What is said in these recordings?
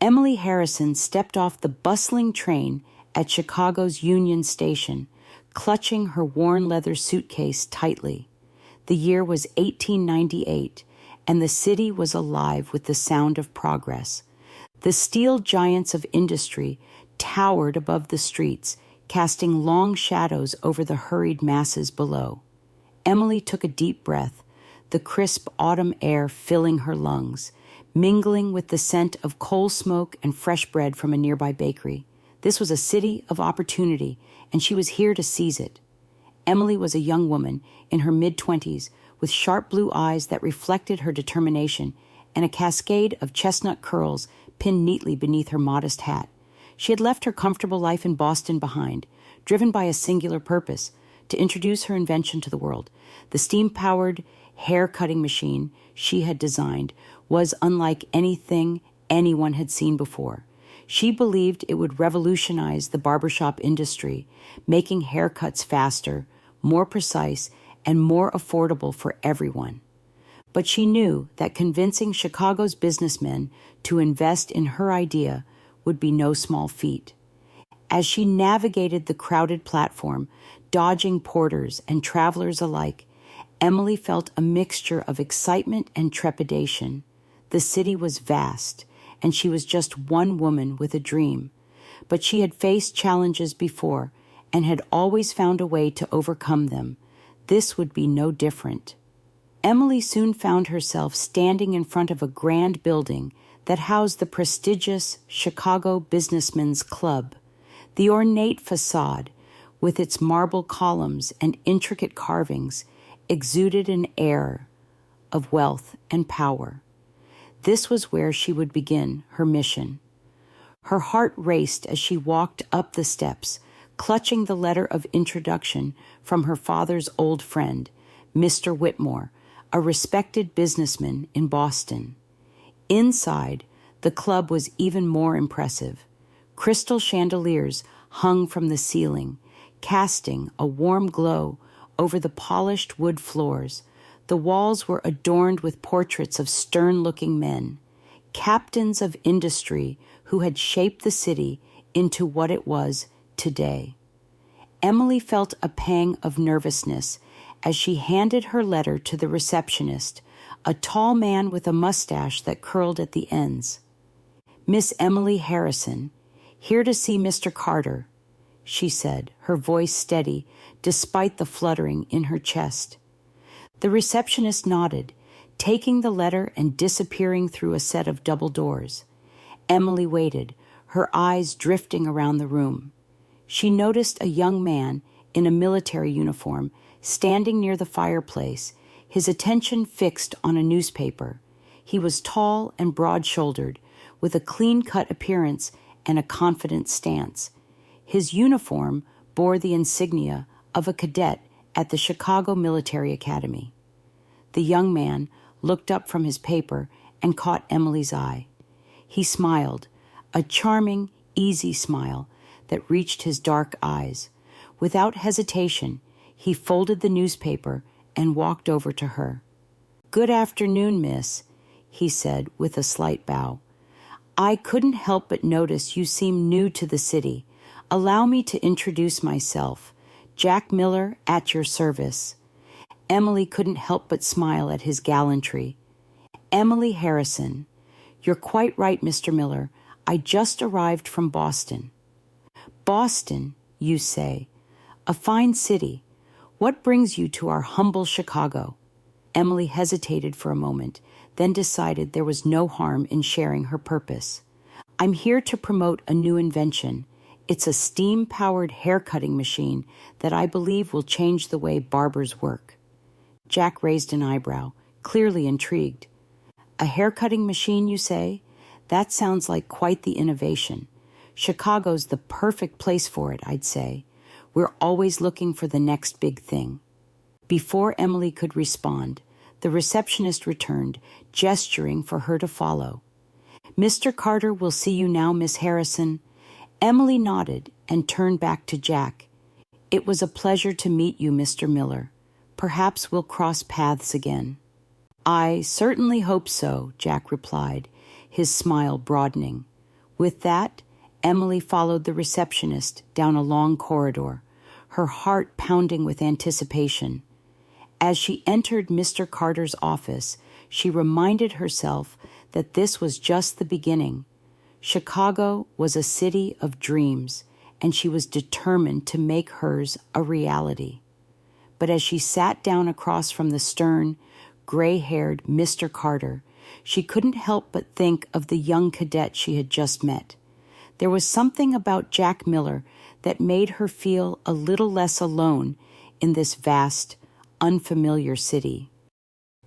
Emily Harrison stepped off the bustling train at Chicago's Union Station, clutching her worn leather suitcase tightly. The year was 1898, and the city was alive with the sound of progress. The steel giants of industry towered above the streets, casting long shadows over the hurried masses below. Emily took a deep breath, the crisp autumn air filling her lungs, mingling with the scent of coal smoke and fresh bread from a nearby bakery. This was a city of opportunity, and she was here to seize it. Emily was a young woman in her mid-20s with sharp blue eyes that reflected her determination and a cascade of chestnut curls pinned neatly beneath her modest hat. She had left her comfortable life in Boston behind, driven by a singular purpose, to introduce her invention to the world. The steam-powered hair-cutting machine she had designed was unlike anything anyone had seen before. She believed it would revolutionize the barbershop industry, making haircuts faster, more precise, and more affordable for everyone. But she knew that convincing Chicago's businessmen to invest in her idea would be no small feat. As she navigated the crowded platform, dodging porters and travelers alike, Emily felt a mixture of excitement and trepidation. The city was vast, and she was just one woman with a dream. But she had faced challenges before and had always found a way to overcome them. This would be no different. Emily soon found herself standing in front of a grand building that housed the prestigious Chicago Businessmen's Club. The ornate facade, with its marble columns and intricate carvings, exuded an air of wealth and power. This was where she would begin her mission. Her heart raced as she walked up the steps, clutching the letter of introduction from her father's old friend, Mr. Whitmore, a respected businessman in Boston. Inside, the club was even more impressive. Crystal chandeliers hung from the ceiling, casting a warm glow over the polished wood floors. The walls were adorned with portraits of stern-looking men, captains of industry who had shaped the city into what it was today. Emily felt a pang of nervousness as she handed her letter to the receptionist, a tall man with a mustache that curled at the ends. "Miss Emily Harrison, here to see Mr. Carter," she said, her voice steady despite the fluttering in her chest. The receptionist nodded, taking the letter and disappearing through a set of double doors. Emily waited, her eyes drifting around the room. She noticed a young man in a military uniform standing near the fireplace, his attention fixed on a newspaper. He was tall and broad-shouldered, with a clean-cut appearance and a confident stance. His uniform bore the insignia of a cadet at the Chicago Military Academy. The young man looked up from his paper and caught Emily's eye. He smiled, a charming, easy smile that reached his dark eyes. Without hesitation, he folded the newspaper and walked over to her. "Good afternoon, miss," he said with a slight bow. "I couldn't help but notice you seem new to the city. Allow me to introduce myself. Jack Miller, at your service." Emily couldn't help but smile at his gallantry. "Emily Harrison. You're quite right, Mr. Miller. I just arrived from Boston." "Boston, you say? A fine city. What brings you to our humble Chicago?" Emily hesitated for a moment, then decided there was no harm in sharing her purpose. "I'm here to promote a new invention. It's a steam-powered hair-cutting machine that I believe will change the way barbers work." Jack raised an eyebrow, clearly intrigued. "A hair-cutting machine, you say? That sounds like quite the innovation. Chicago's the perfect place for it, I'd say. We're always looking for the next big thing." Before Emily could respond, the receptionist returned, gesturing for her to follow. "Mr. Carter will see you now, Miss Harrison." Emily nodded and turned back to Jack. "It was a pleasure to meet you, Mr. Miller. Perhaps we'll cross paths again." "I certainly hope so," Jack replied, his smile broadening. With that, Emily followed the receptionist down a long corridor, her heart pounding with anticipation. As she entered Mr. Carter's office, she reminded herself that this was just the beginning. Chicago was a city of dreams, and she was determined to make hers a reality. But as she sat down across from the stern, gray-haired Mr. Carter, she couldn't help but think of the young cadet she had just met. There was something about Jack Miller that made her feel a little less alone in this vast, unfamiliar city.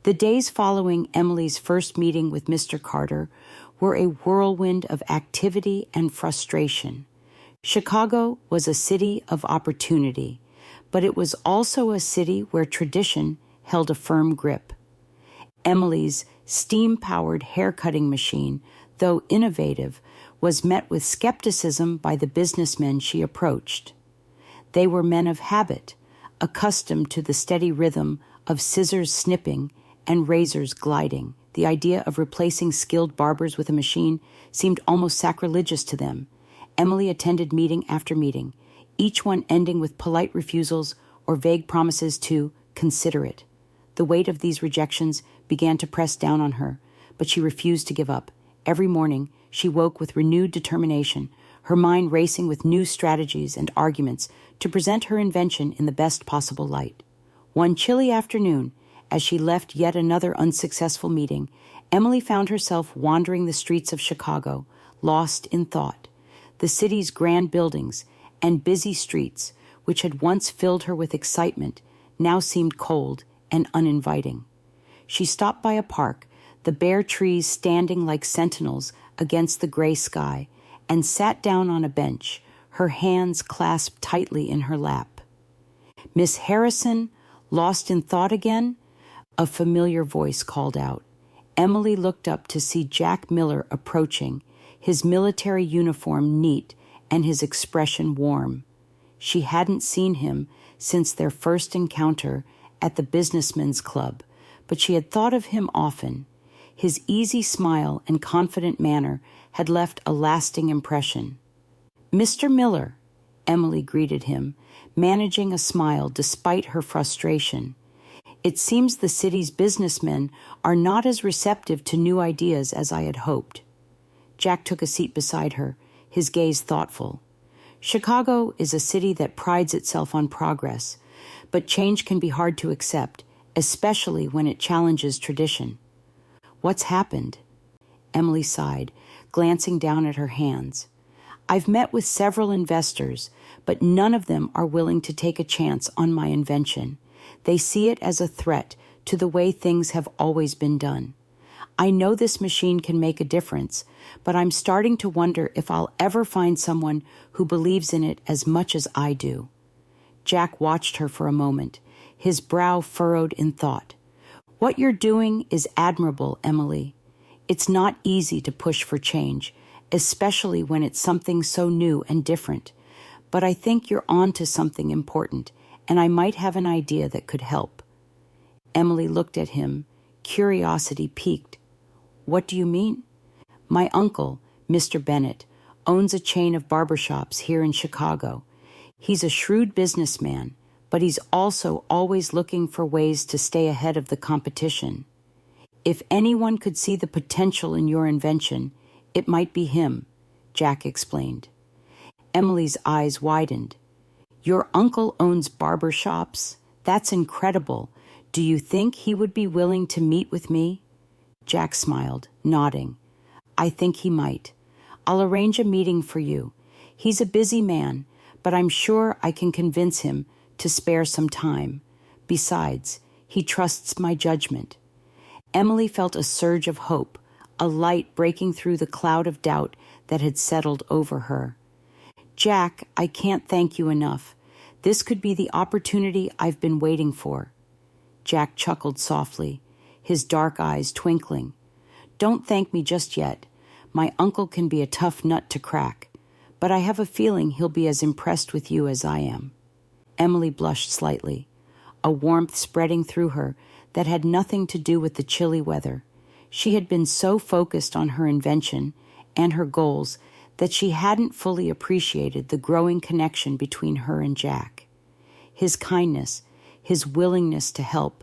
The days following Emily's first meeting with Mr. Carter were a whirlwind of activity and frustration. Chicago was a city of opportunity, but it was also a city where tradition held a firm grip. Emily's steam-powered hair-cutting machine, though innovative, was met with skepticism by the businessmen she approached. They were men of habit, accustomed to the steady rhythm of scissors snipping and razors gliding. The idea of replacing skilled barbers with a machine seemed almost sacrilegious to them. Emily attended meeting after meeting, each one ending with polite refusals or vague promises to consider it. The weight of these rejections began to press down on her, but she refused to give up. Every morning, she woke with renewed determination, her mind racing with new strategies and arguments to present her invention in the best possible light. One chilly afternoon, as she left yet another unsuccessful meeting, Emily found herself wandering the streets of Chicago, lost in thought. The city's grand buildings and busy streets, which had once filled her with excitement, now seemed cold and uninviting. She stopped by a park, the bare trees standing like sentinels against the gray sky, and sat down on a bench, her hands clasped tightly in her lap. "Miss Harrison, lost in thought again?" A familiar voice called out. Emily looked up to see Jack Miller approaching, his military uniform neat and his expression warm. She hadn't seen him since their first encounter at the Businessmen's Club, but she had thought of him often. His easy smile and confident manner had left a lasting impression. "Mr. Miller," Emily greeted him, managing a smile despite her frustration. "It seems the city's businessmen are not as receptive to new ideas as I had hoped." Jack took a seat beside her, his gaze thoughtful. "Chicago is a city that prides itself on progress, but change can be hard to accept, especially when it challenges tradition." "What's happened?" Emily sighed, glancing down at her hands. "I've met with several investors, but none of them are willing to take a chance on my invention. They see it as a threat to the way things have always been done. I know this machine can make a difference, but I'm starting to wonder if I'll ever find someone who believes in it as much as I do." Jack watched her for a moment, his brow furrowed in thought. "What you're doing is admirable, Emily. It's not easy to push for change, especially when it's something so new and different. But I think you're on to something important, and I might have an idea that could help." Emily looked at him, curiosity piqued. "What do you mean?" "My uncle, Mr. Bennett, owns a chain of barbershops here in Chicago. He's a shrewd businessman, but he's also always looking for ways to stay ahead of the competition. If anyone could see the potential in your invention, it might be him," Jack explained. Emily's eyes widened. "Your uncle owns barbershops? That's incredible. Do you think he would be willing to meet with me?" Jack smiled, nodding. "I think he might. I'll arrange a meeting for you. He's a busy man, but I'm sure I can convince him to spare some time. Besides, he trusts my judgment." Emily felt a surge of hope, a light breaking through the cloud of doubt that had settled over her. "Jack, I can't thank you enough. This could be the opportunity I've been waiting for." Jack chuckled softly, his dark eyes twinkling. "Don't thank me just yet. My uncle can be a tough nut to crack, but I have a feeling he'll be as impressed with you as I am." Emily blushed slightly, a warmth spreading through her that had nothing to do with the chilly weather. She had been so focused on her invention and her goals that she hadn't fully appreciated the growing connection between her and Jack. His kindness, his willingness to help,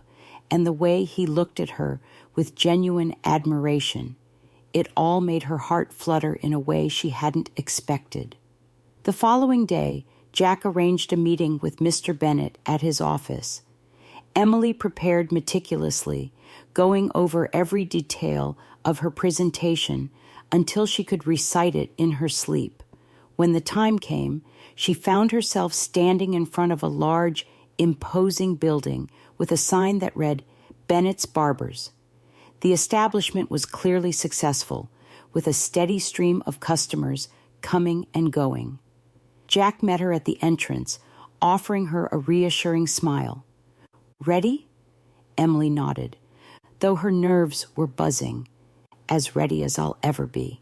and the way he looked at her with genuine admiration, it all made her heart flutter in a way she hadn't expected. The following day, Jack arranged a meeting with Mr. Bennet at his office. Emily prepared meticulously, going over every detail of her presentation until she could recite it in her sleep. When the time came, she found herself standing in front of a large, imposing building with a sign that read, "Bennett's Barbers." The establishment was clearly successful, with a steady stream of customers coming and going. Jack met her at the entrance, offering her a reassuring smile. "Ready?" Emily nodded, though her nerves were buzzing. "As ready as I'll ever be."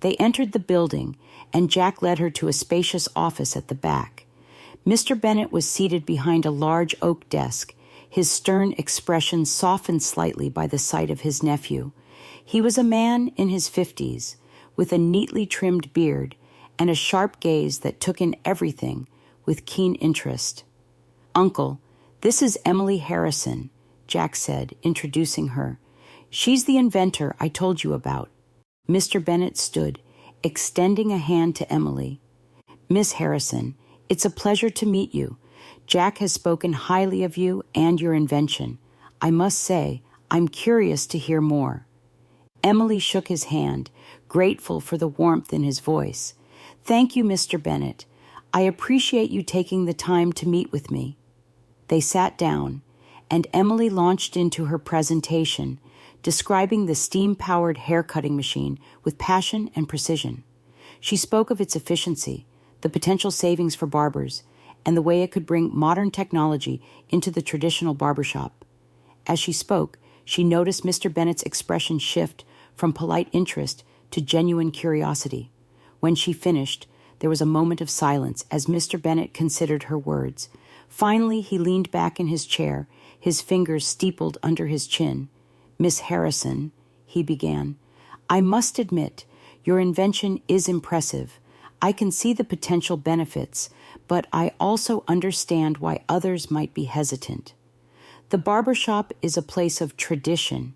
They entered the building, and Jack led her to a spacious office at the back. Mr. Bennet was seated behind a large oak desk, his stern expression softened slightly by the sight of his nephew. He was a man in his 50s, with a neatly trimmed beard and a sharp gaze that took in everything with keen interest. "Uncle, this is Emily Harrison," Jack said, introducing her. "She's the inventor I told you about." Mr. Bennet stood, extending a hand to Emily. "Miss Harrison, it's a pleasure to meet you. Jack has spoken highly of you and your invention. I must say, I'm curious to hear more." Emily shook his hand, grateful for the warmth in his voice. "Thank you, Mr. Bennet. I appreciate you taking the time to meet with me." They sat down, and Emily launched into her presentation, describing the steam-powered hair-cutting machine with passion and precision. She spoke of its efficiency, the potential savings for barbers, and the way it could bring modern technology into the traditional barbershop. As she spoke, she noticed Mr. Bennet's expression shift from polite interest to genuine curiosity. When she finished, there was a moment of silence as Mr. Bennet considered her words. Finally, he leaned back in his chair, his fingers steepled under his chin. "Miss Harrison," he began, "I must admit, your invention is impressive. I can see the potential benefits, but I also understand why others might be hesitant. The barbershop is a place of tradition,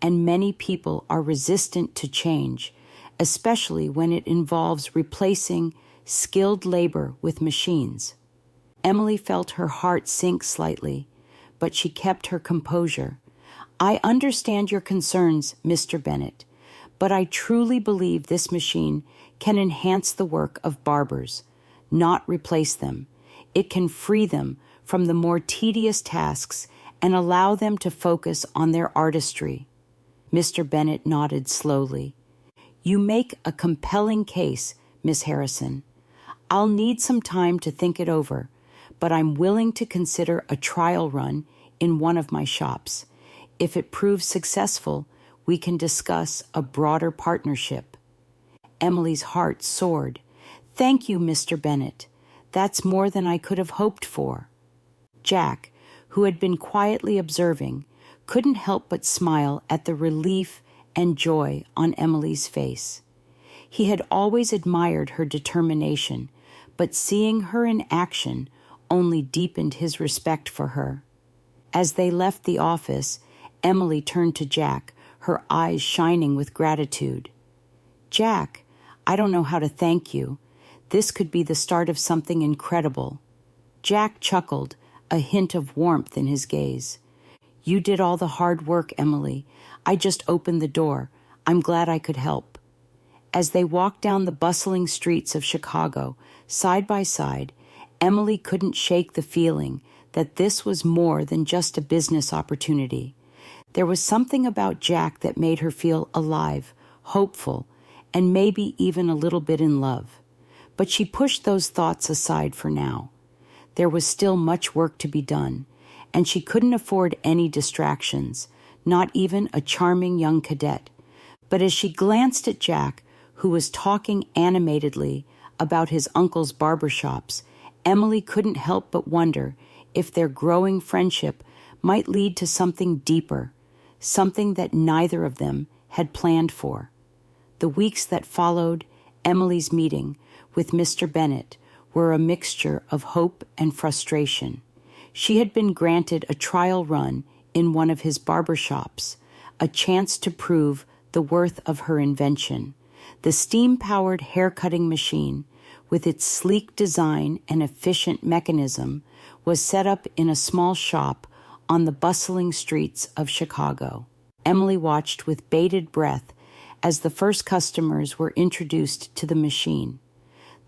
and many people are resistant to change, especially when it involves replacing skilled labor with machines." Emily felt her heart sink slightly, but she kept her composure. "I understand your concerns, Mr. Bennet, but I truly believe this machine can enhance the work of barbers, not replace them. It can free them from the more tedious tasks and allow them to focus on their artistry." Mr. Bennet nodded slowly. "You make a compelling case, Miss Harrison. I'll need some time to think it over, but I'm willing to consider a trial run in one of my shops. If it proves successful, we can discuss a broader partnership." Emily's heart soared. "Thank you, Mr. Bennet. That's more than I could have hoped for." Jack, who had been quietly observing, couldn't help but smile at the relief and joy on Emily's face. He had always admired her determination, but seeing her in action only deepened his respect for her. As they left the office, Emily turned to Jack, her eyes shining with gratitude. "Jack, I don't know how to thank you. This could be the start of something incredible." Jack chuckled, a hint of warmth in his gaze. "You did all the hard work, Emily. I just opened the door. I'm glad I could help." As they walked down the bustling streets of Chicago, side by side, Emily couldn't shake the feeling that this was more than just a business opportunity. There was something about Jack that made her feel alive, hopeful, and maybe even a little bit in love. But she pushed those thoughts aside for now. There was still much work to be done, and she couldn't afford any distractions, not even a charming young cadet. But as she glanced at Jack, who was talking animatedly about his uncle's barbershops, Emily couldn't help but wonder if their growing friendship might lead to something deeper, something that neither of them had planned for. The weeks that followed, Emily's meeting with Mr. Bennet were a mixture of hope and frustration. She had been granted a trial run in one of his barber shops, a chance to prove the worth of her invention. The steam-powered hair-cutting machine, with its sleek design and efficient mechanism, was set up in a small shop on the bustling streets of Chicago. Emily watched with bated breath as the first customers were introduced to the machine.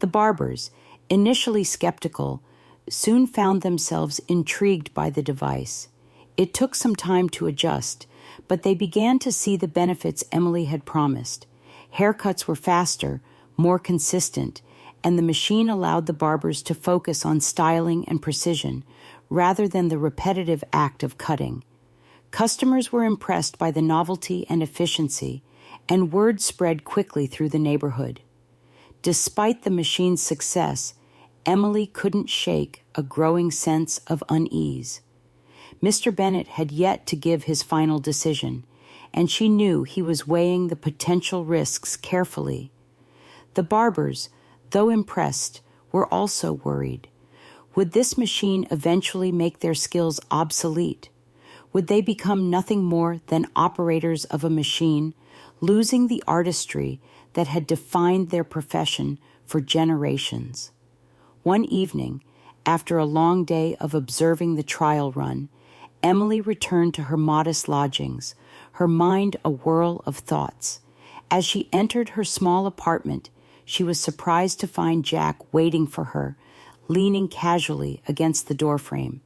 The barbers, initially skeptical, soon found themselves intrigued by the device. It took some time to adjust, but they began to see the benefits Emily had promised. Haircuts were faster, more consistent, and the machine allowed the barbers to focus on styling and precision rather than the repetitive act of cutting. Customers were impressed by the novelty and efficiency, and word spread quickly through the neighborhood. Despite the machine's success, Emily couldn't shake a growing sense of unease. Mr. Bennet had yet to give his final decision, and she knew he was weighing the potential risks carefully. The barbers, though impressed, were also worried. Would this machine eventually make their skills obsolete? Would they become nothing more than operators of a machine, losing the artistry that had defined their profession for generations? One evening, after a long day of observing the trial run, Emily returned to her modest lodgings, her mind a whirl of thoughts. As she entered her small apartment, she was surprised to find Jack waiting for her, leaning casually against the doorframe.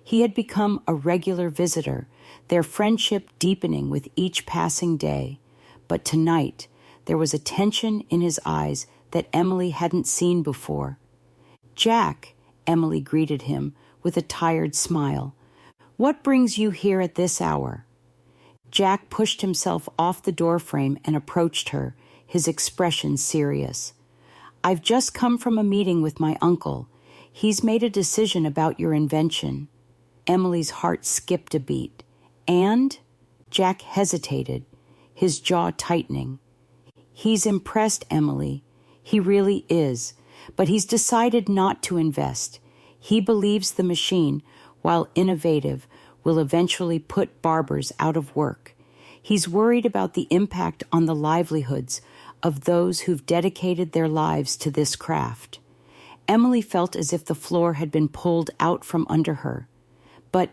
He had become a regular visitor, their friendship deepening with each passing day. But tonight, there was a tension in his eyes that Emily hadn't seen before. "Jack," Emily greeted him with a tired smile. "What brings you here at this hour?" Jack pushed himself off the doorframe and approached her, his expression serious. "I've just come from a meeting with my uncle. He's made a decision about your invention." Emily's heart skipped a beat. "And?" Jack hesitated, his jaw tightening. "He's impressed, Emily. He really is. But he's decided not to invest. He believes the machine, while innovative, will eventually put barbers out of work. He's worried about the impact on the livelihoods of those who've dedicated their lives to this craft." Emily felt as if the floor had been pulled out from under her. "But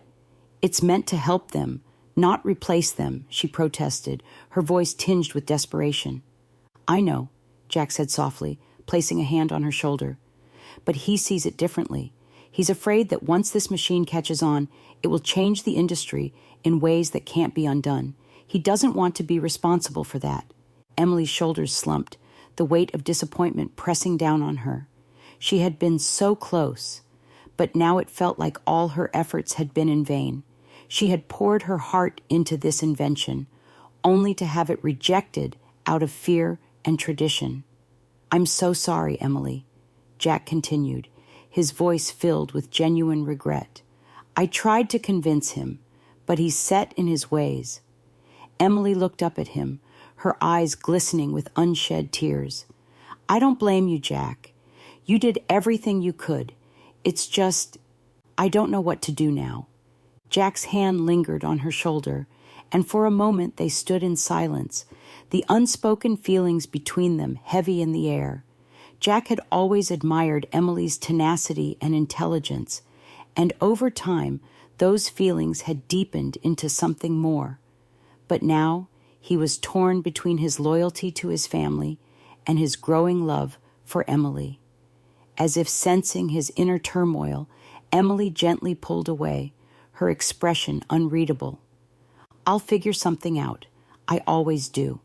it's meant to help them, not replace them," she protested, her voice tinged with desperation. "I know," Jack said softly, placing a hand on her shoulder. "But he sees it differently. He's afraid that once this machine catches on, it will change the industry in ways that can't be undone. He doesn't want to be responsible for that." Emily's shoulders slumped, the weight of disappointment pressing down on her. She had been so close, but now it felt like all her efforts had been in vain. She had poured her heart into this invention, only to have it rejected out of fear and tradition. "I'm so sorry, Emily," Jack continued, his voice filled with genuine regret. "I tried to convince him, but he's set in his ways." Emily looked up at him, her eyes glistening with unshed tears. "I don't blame you, Jack. You did everything you could. It's just, I don't know what to do now." Jack's hand lingered on her shoulder, and for a moment they stood in silence, the unspoken feelings between them heavy in the air. Jack had always admired Emily's tenacity and intelligence, and over time those feelings had deepened into something more. But now he was torn between his loyalty to his family and his growing love for Emily. As if sensing his inner turmoil, Emily gently pulled away, her expression unreadable. "I'll figure something out. I always do."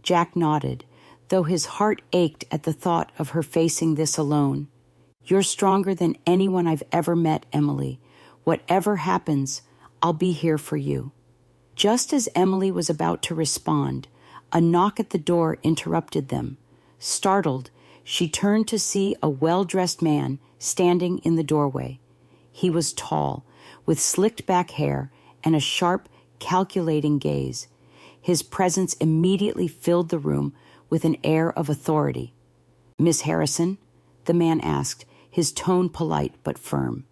Jack nodded, though his heart ached at the thought of her facing this alone. "You're stronger than anyone I've ever met, Emily. Whatever happens, I'll be here for you." Just as Emily was about to respond, a knock at the door interrupted them. Startled, she turned to see a well-dressed man standing in the doorway. He was tall, with slicked-back hair and a sharp, calculating gaze. His presence immediately filled the room with an air of authority. "Miss Harrison?" the man asked, his tone polite but firm.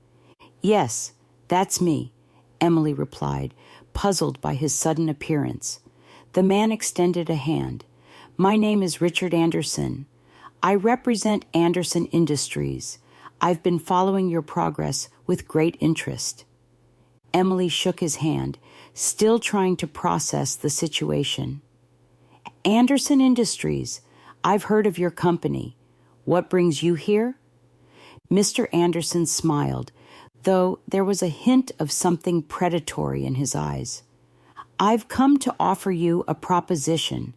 "Yes, that's me," Emily replied, puzzled by his sudden appearance. The man extended a hand. "My name is Richard Anderson. I represent Anderson Industries. I've been following your progress with great interest." Emily shook his hand, still trying to process the situation. "Anderson Industries, I've heard of your company. What brings you here?" Mr. Anderson smiled, though there was a hint of something predatory in his eyes. "I've come to offer you a proposition.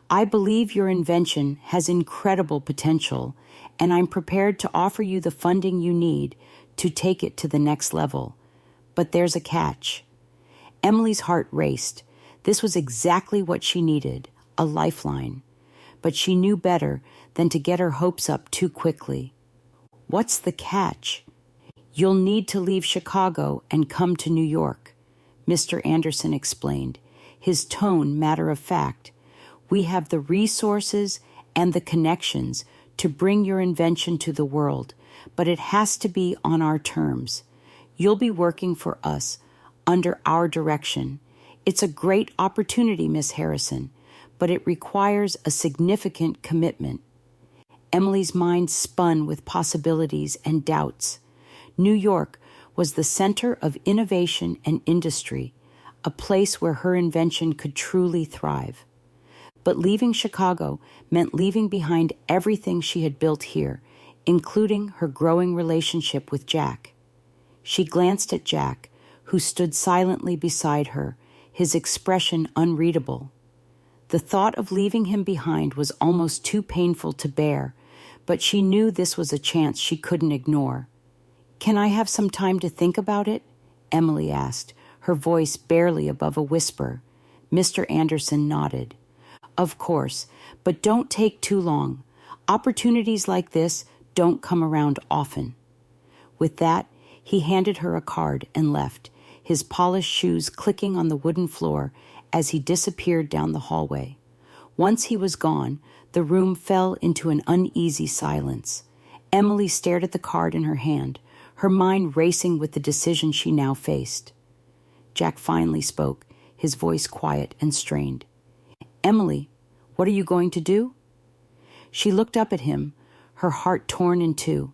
I believe your invention has incredible potential, and I'm prepared to offer you the funding you need to take it to the next level. But there's a catch." Emily's heart raced. This was exactly what she needed, a lifeline. But she knew better than to get her hopes up too quickly. "What's the catch?" "You'll need to leave Chicago and come to New York," Mr. Anderson explained, his tone matter of fact. "We have the resources and the connections to bring your invention to the world, but it has to be on our terms. You'll be working for us, under our direction. It's a great opportunity, Miss Harrison, but it requires a significant commitment." Emily's mind spun with possibilities and doubts. New York was the center of innovation and industry, a place where her invention could truly thrive. But leaving Chicago meant leaving behind everything she had built here, including her growing relationship with Jack. She glanced at Jack, who stood silently beside her, his expression unreadable. The thought of leaving him behind was almost too painful to bear, but she knew this was a chance she couldn't ignore. "Can I have some time to think about it?" Emily asked, her voice barely above a whisper. Mr. Anderson nodded. "Of course, but don't take too long. Opportunities like this don't come around often." With that, he handed her a card and left, his polished shoes clicking on the wooden floor as he disappeared down the hallway. Once he was gone, the room fell into an uneasy silence. Emily stared at the card in her hand, her mind racing with the decision she now faced. Jack finally spoke, his voice quiet and strained. "Emily, what are you going to do?" She looked up at him, her heart torn in two.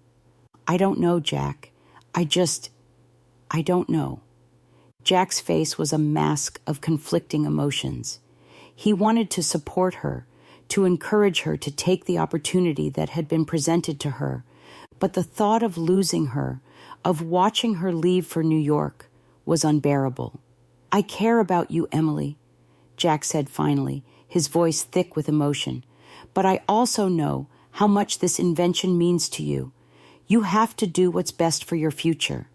"I don't know, Jack. I don't know." Jack's face was a mask of conflicting emotions. He wanted to support her, to encourage her to take the opportunity that had been presented to her, but the thought of losing her, of watching her leave for New York, was unbearable. "I care about you, Emily," Jack said finally, his voice thick with emotion. "But I also know how much this invention means to you. You have to do what's best for your future."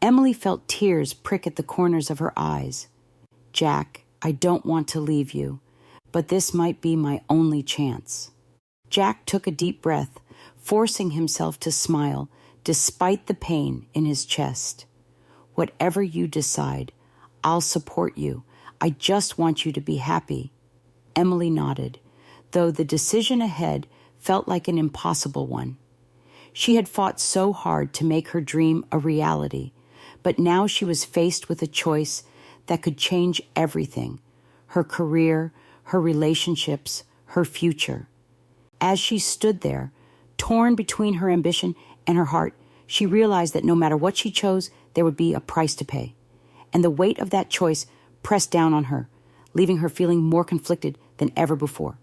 Emily felt tears prick at the corners of her eyes. "Jack, I don't want to leave you, but this might be my only chance." Jack took a deep breath, forcing himself to smile despite the pain in his chest. "Whatever you decide, I'll support you. I just want you to be happy." Emily nodded, though the decision ahead felt like an impossible one. She had fought so hard to make her dream a reality, but now she was faced with a choice that could change everything: her career, her relationships, her future. As she stood there, torn between her ambition and her heart, she realized that no matter what she chose, there would be a price to pay. And the weight of that choice pressed down on her, leaving her feeling more conflicted than ever before.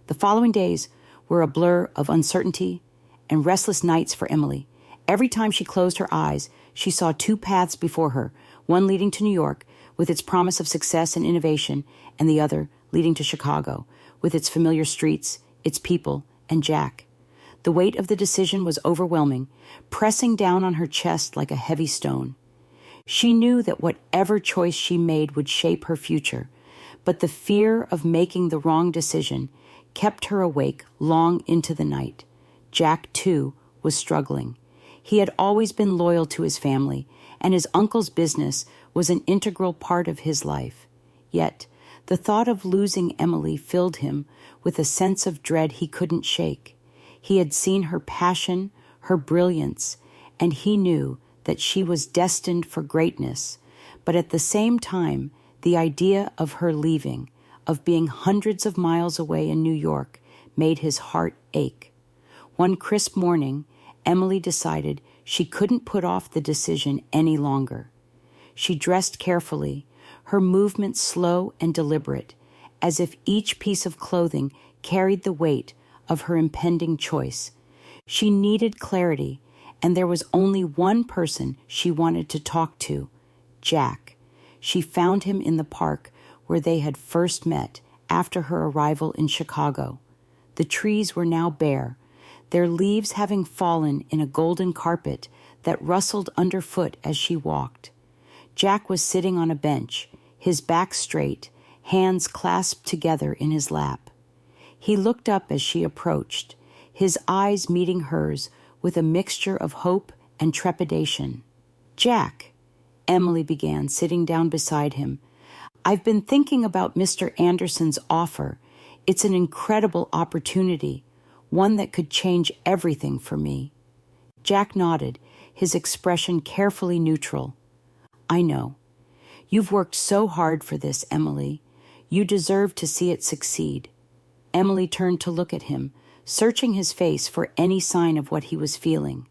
The following days were a blur of uncertainty and restless nights for Emily. Every time she closed her eyes, she saw two paths before her, one leading to New York, with its promise of success and innovation, and the other leading to Chicago, with its familiar streets, its people, and Jack. The weight of the decision was overwhelming, pressing down on her chest like a heavy stone. She knew that whatever choice she made would shape her future, but the fear of making the wrong decision kept her awake long into the night. Jack, too, was struggling. He had always been loyal to his family, and his uncle's business was an integral part of his life. Yet, the thought of losing Emily filled him with a sense of dread he couldn't shake. He had seen her passion, her brilliance, and he knew that she was destined for greatness. But at the same time, the idea of her leaving, of being hundreds of miles away in New York, made his heart ache. One crisp morning, Emily decided she couldn't put off the decision any longer. She dressed carefully, her movements slow and deliberate, as if each piece of clothing carried the weight of her impending choice. She needed clarity, and there was only one person she wanted to talk to, Jack. She found him in the park where they had first met after her arrival in Chicago. The trees were now bare, their leaves having fallen in a golden carpet that rustled underfoot as she walked. Jack was sitting on a bench, his back straight, hands clasped together in his lap. He looked up as she approached, his eyes meeting hers with a mixture of hope and trepidation. "Jack," Emily began, sitting down beside him, "I've been thinking about Mr. Anderson's offer. It's an incredible opportunity, one that could change everything for me." Jack nodded, his expression carefully neutral. "I know. You've worked so hard for this, Emily. You deserve to see it succeed." Emily turned to look at him, searching his face for any sign of what he was feeling.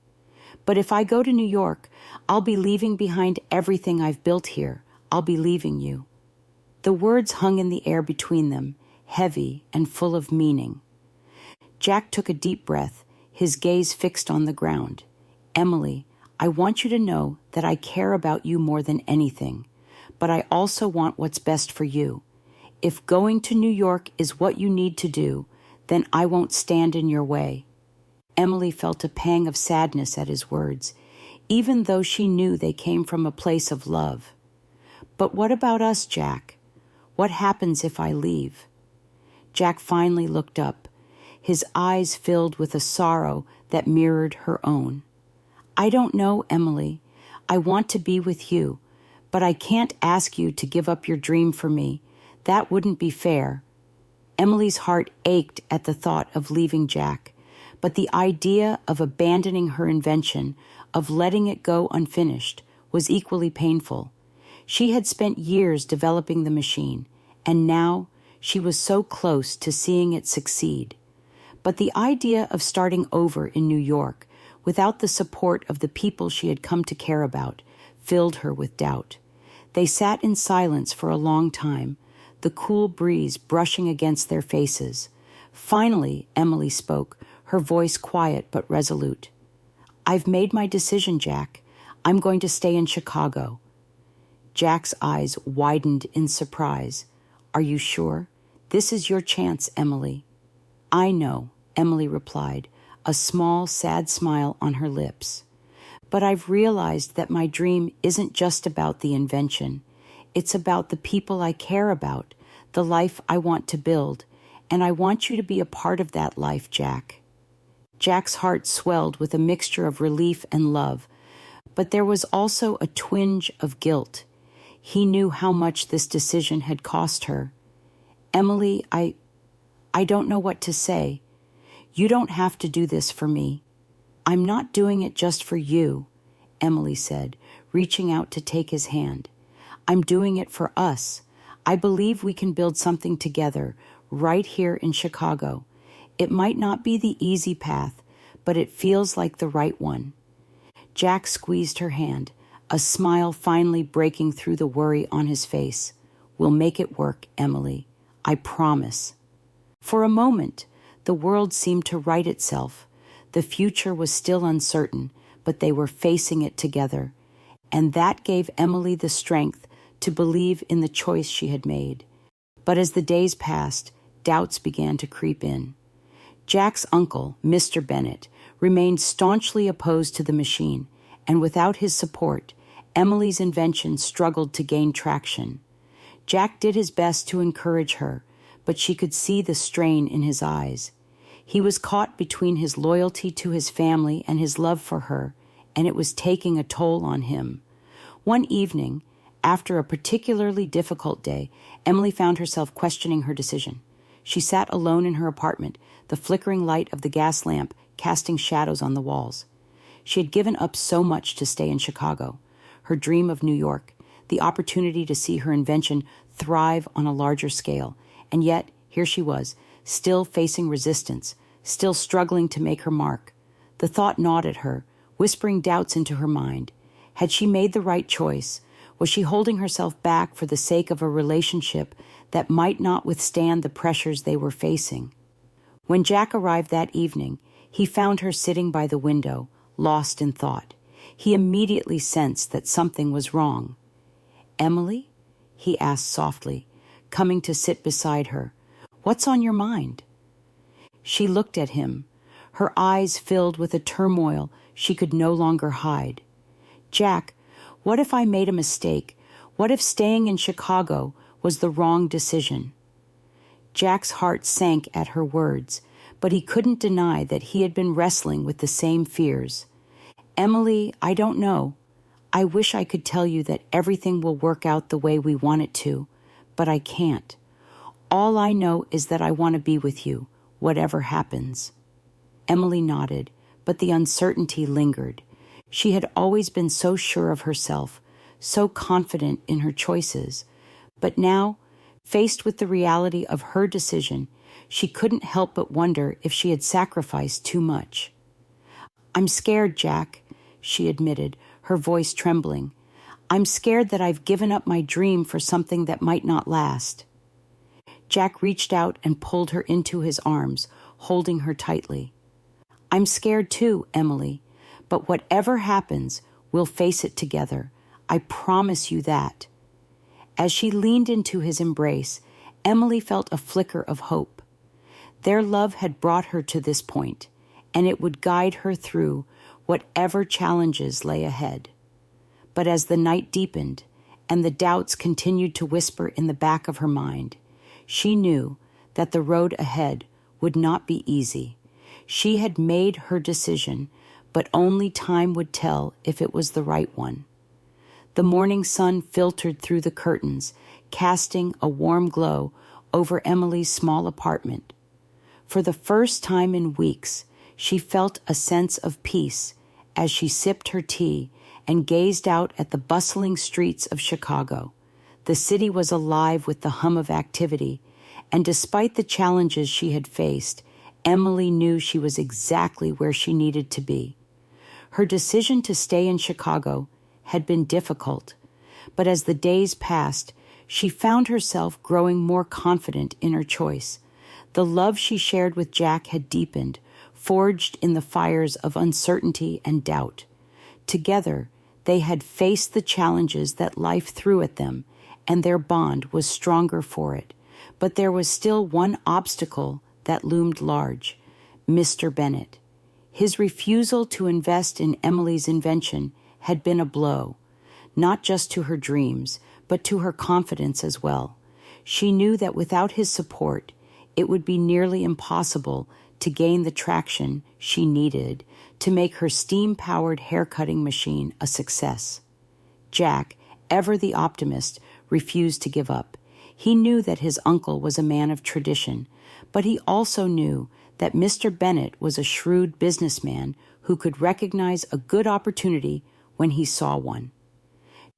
"But if I go to New York, I'll be leaving behind everything I've built here. I'll be leaving you." The words hung in the air between them, heavy and full of meaning. Jack took a deep breath, his gaze fixed on the ground. "Emily, I want you to know that I care about you more than anything, but I also want what's best for you. If going to New York is what you need to do, then I won't stand in your way." Emily felt a pang of sadness at his words, even though she knew they came from a place of love. "But what about us, Jack? What happens if I leave?" Jack finally looked up, his eyes filled with a sorrow that mirrored her own. "I don't know, Emily. I want to be with you, but I can't ask you to give up your dream for me. That wouldn't be fair." Emily's heart ached at the thought of leaving Jack, but the idea of abandoning her invention, of letting it go unfinished, was equally painful. She had spent years developing the machine, and now she was so close to seeing it succeed. But the idea of starting over in New York, without the support of the people she had come to care about, filled her with doubt. They sat in silence for a long time, the cool breeze brushing against their faces. Finally, Emily spoke, her voice quiet but resolute. "I've made my decision, Jack. I'm going to stay in Chicago." Jack's eyes widened in surprise. "Are you sure? This is your chance, Emily." "I know," Emily replied, a small, sad smile on her lips. "But I've realized that my dream isn't just about the invention. It's about the people I care about, the life I want to build, and I want you to be a part of that life, Jack." Jack's heart swelled with a mixture of relief and love, but there was also a twinge of guilt. He knew how much this decision had cost her. "Emily, I don't know what to say. You don't have to do this for me." "I'm not doing it just for you," Emily said, reaching out to take his hand. "I'm doing it for us. I believe we can build something together right here in Chicago. It might not be the easy path, but it feels like the right one." Jack squeezed her hand, a smile finally breaking through the worry on his face. "We'll make it work, Emily. I promise." For a moment, the world seemed to right itself. The future was still uncertain, but they were facing it together, and that gave Emily the strength to believe in the choice she had made. But as the days passed, doubts began to creep in. Jack's uncle, Mr. Bennett, remained staunchly opposed to the machine, and without his support, Emily's invention struggled to gain traction. Jack did his best to encourage her, but she could see the strain in his eyes. He was caught between his loyalty to his family and his love for her, and it was taking a toll on him. One evening, after a particularly difficult day, Emily found herself questioning her decision. She sat alone in her apartment, the flickering light of the gas lamp casting shadows on the walls. She had given up so much to stay in Chicago, her dream of New York, the opportunity to see her invention thrive on a larger scale, and yet here she was, still facing resistance, still struggling to make her mark. The thought gnawed at her, whispering doubts into her mind. Had she made the right choice? Was she holding herself back for the sake of a relationship that might not withstand the pressures they were facing? When Jack arrived that evening, he found her sitting by the window, lost in thought. He immediately sensed that something was wrong. "Emily?" he asked softly, coming to sit beside her. "What's on your mind?" She looked at him, her eyes filled with a turmoil she could no longer hide. "Jack, what if I made a mistake? What if staying in Chicago was the wrong decision?" Jack's heart sank at her words, but he couldn't deny that he had been wrestling with the same fears. "Emily, I don't know. I wish I could tell you that everything will work out the way we want it to, but I can't. All I know is that I want to be with you, whatever happens." Emily nodded, but the uncertainty lingered. She had always been so sure of herself, so confident in her choices, but now, faced with the reality of her decision, she couldn't help but wonder if she had sacrificed too much. "I'm scared, Jack," she admitted, her voice trembling. "I'm scared that I've given up my dream for something that might not last." Jack reached out and pulled her into his arms, holding her tightly. "I'm scared too, Emily, but whatever happens, we'll face it together. I promise you that." As she leaned into his embrace, Emily felt a flicker of hope. Their love had brought her to this point, and it would guide her through whatever challenges lay ahead. But as the night deepened, and the doubts continued to whisper in the back of her mind, she knew that the road ahead would not be easy. She had made her decision, but only time would tell if it was the right one. The morning sun filtered through the curtains, casting a warm glow over Emily's small apartment. For the first time in weeks, she felt a sense of peace as she sipped her tea and gazed out at the bustling streets of Chicago. The city was alive with the hum of activity, and despite the challenges she had faced, Emily knew she was exactly where she needed to be. Her decision to stay in Chicago had been difficult, but as the days passed, she found herself growing more confident in her choice. The love she shared with Jack had deepened, forged in the fires of uncertainty and doubt. Together, they had faced the challenges that life threw at them, and their bond was stronger for it. But there was still one obstacle that loomed large: Mr. Bennett. His refusal to invest in Emily's invention had been a blow, not just to her dreams, but to her confidence as well. She knew that without his support, it would be nearly impossible to gain the traction she needed to make her steam-powered hair-cutting machine a success. Jack, ever the optimist, refused to give up. He knew that his uncle was a man of tradition, but he also knew that Mr. Bennett was a shrewd businessman who could recognize a good opportunity when he saw one.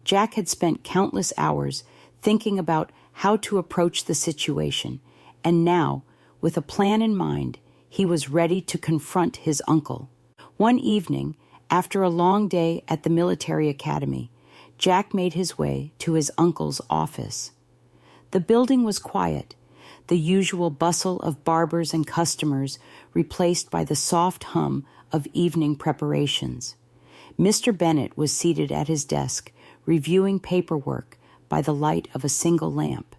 Jack had spent countless hours thinking about how to approach the situation, and now, with a plan in mind, he was ready to confront his uncle. One evening, after a long day at the military academy, Jack made his way to his uncle's office. The building was quiet, the usual bustle of barbers and customers replaced by the soft hum of evening preparations. Mr. Bennett was seated at his desk, reviewing paperwork by the light of a single lamp.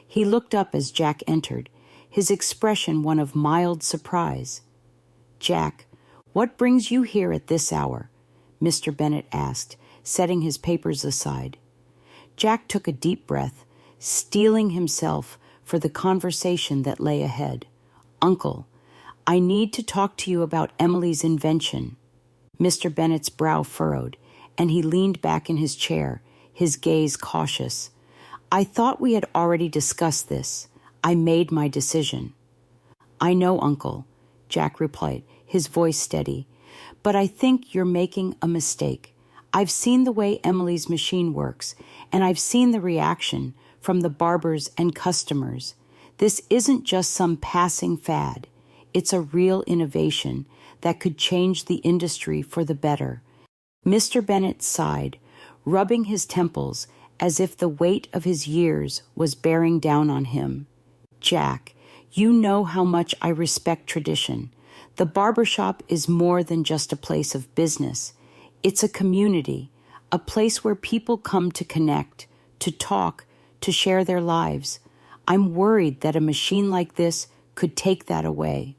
He looked up as Jack entered, his expression one of mild surprise. "Jack, what brings you here at this hour?" Mr. Bennett asked, setting his papers aside. Jack took a deep breath, steeling himself for the conversation that lay ahead. "Uncle, I need to talk to you about Emily's invention." Mr. Bennett's brow furrowed, and he leaned back in his chair, his gaze cautious. "I thought we had already discussed this. I made my decision. I know, Uncle, Jack replied, his voice steady, but I think you're making a mistake. I've seen the way Emily's machine works, and I've seen the reaction from the barbers and customers. This isn't just some passing fad. It's a real innovation that could change the industry for the better. Mr. Bennet sighed, rubbing his temples as if the weight of his years was bearing down on him. Jack, you know how much I respect tradition. The barbershop is more than just a place of business. It's a community, a place where people come to connect, to talk, to share their lives. I'm worried that a machine like this could take that away.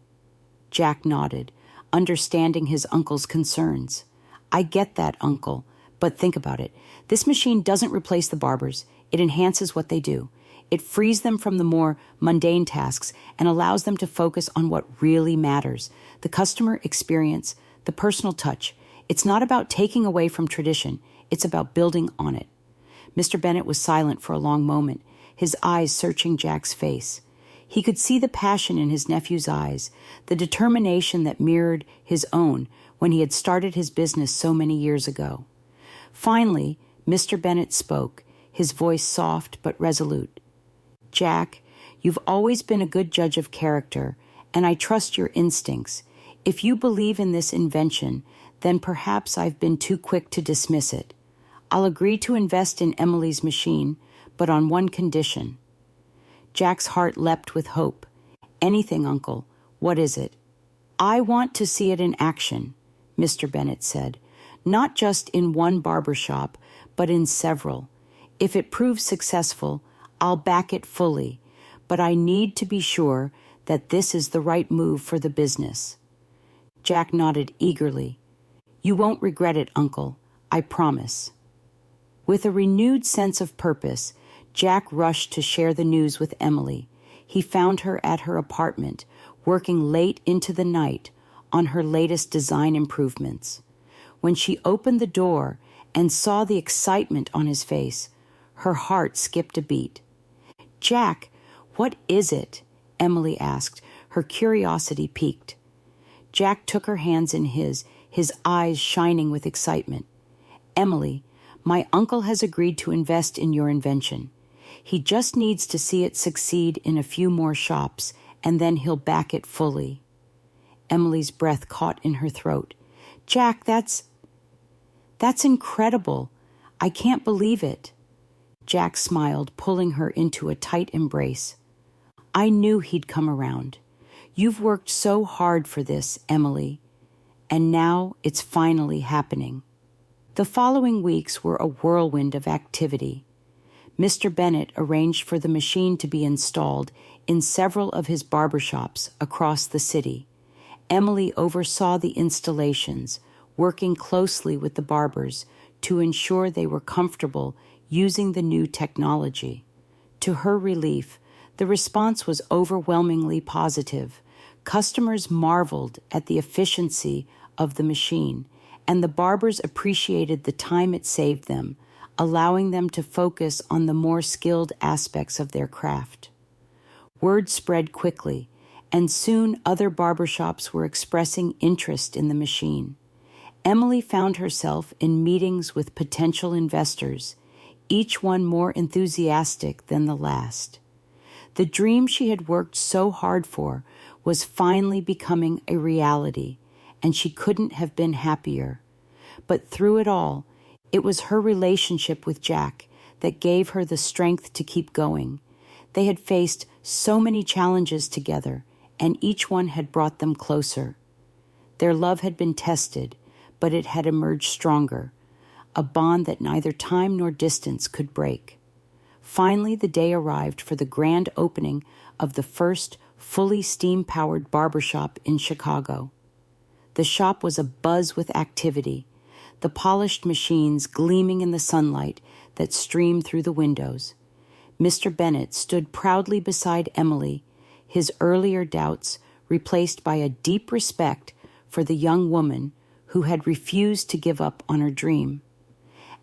Jack nodded, understanding his uncle's concerns. I get that, Uncle, but think about it. This machine doesn't replace the barbers. It enhances what they do. It frees them from the more mundane tasks and allows them to focus on what really matters, the customer experience, the personal touch. It's not about taking away from tradition. It's about building on it. Mr. Bennet was silent for a long moment, his eyes searching Jack's face. He could see the passion in his nephew's eyes, the determination that mirrored his own when he had started his business so many years ago. Finally, Mr. Bennet spoke, his voice soft but resolute. Jack, you've always been a good judge of character, and I trust your instincts. If you believe in this invention, then perhaps I've been too quick to dismiss it. I'll agree to invest in Emily's machine, but on one condition. Jack's heart leapt with hope. Anything, Uncle. What is it? I want to see it in action, Mr. Bennet said. Not just in one barber shop, but in several. If it proves successful, I'll back it fully, but I need to be sure that this is the right move for the business. Jack nodded eagerly. You won't regret it, Uncle. I promise. With a renewed sense of purpose, Jack rushed to share the news with Emily. He found her at her apartment, working late into the night on her latest design improvements. When she opened the door and saw the excitement on his face, her heart skipped a beat. Jack, what is it? Emily asked, her curiosity piqued. Jack took her hands in his eyes shining with excitement. Emily, my uncle has agreed to invest in your invention. He just needs to see it succeed in a few more shops, and then he'll back it fully. Emily's breath caught in her throat. Jack, that's incredible. I can't believe it. Jack smiled, pulling her into a tight embrace. I knew he'd come around. You've worked so hard for this, Emily, and now it's finally happening. The following weeks were a whirlwind of activity. Mr. Bennet arranged for the machine to be installed in several of his barbershops across the city. Emily oversaw the installations, working closely with the barbers to ensure they were comfortable using the new technology. To her relief, the response was overwhelmingly positive. Customers marveled at the efficiency of the machine, and the barbers appreciated the time it saved them, allowing them to focus on the more skilled aspects of their craft. Word spread quickly, and soon other barbershops were expressing interest in the machine. Emily found herself in meetings with potential investors, each one more enthusiastic than the last. The dream she had worked so hard for was finally becoming a reality, and she couldn't have been happier. But through it all, it was her relationship with Jack that gave her the strength to keep going. They had faced so many challenges together, and each one had brought them closer. Their love had been tested, but it had emerged stronger, a bond that neither time nor distance could break. Finally, the day arrived for the grand opening of the first fully steam-powered barbershop in Chicago. The shop was abuzz with activity, the polished machines gleaming in the sunlight that streamed through the windows. Mr. Bennet stood proudly beside Emily, his earlier doubts replaced by a deep respect for the young woman who had refused to give up on her dream.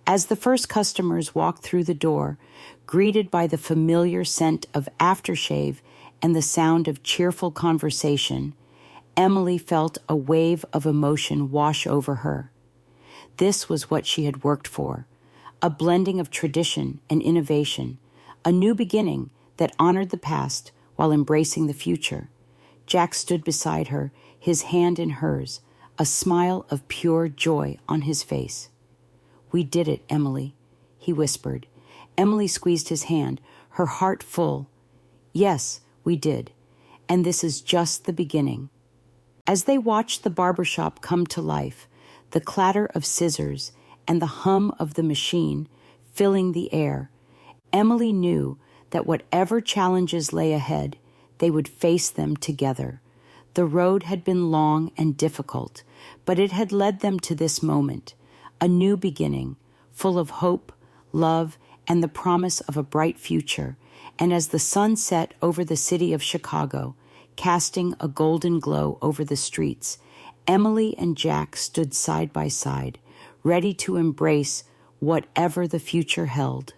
As the first customers walked through the door, greeted by the familiar scent of aftershave and the sound of cheerful conversation, Emily felt a wave of emotion wash over her. This was what she had worked for, a blending of tradition and innovation, a new beginning that honored the past while embracing the future. Jack stood beside her, his hand in hers, a smile of pure joy on his face. "We did it, Emily," he whispered. Emily squeezed his hand, her heart full. "Yes, we did, and this is just the beginning." As they watched the barbershop come to life, the clatter of scissors and the hum of the machine filling the air, Emily knew that whatever challenges lay ahead, they would face them together. The road had been long and difficult, but it had led them to this moment, a new beginning, full of hope, love, and the promise of a bright future. And as the sun set over the city of Chicago, casting a golden glow over the streets, Emily and Jack stood side by side, ready to embrace whatever the future held.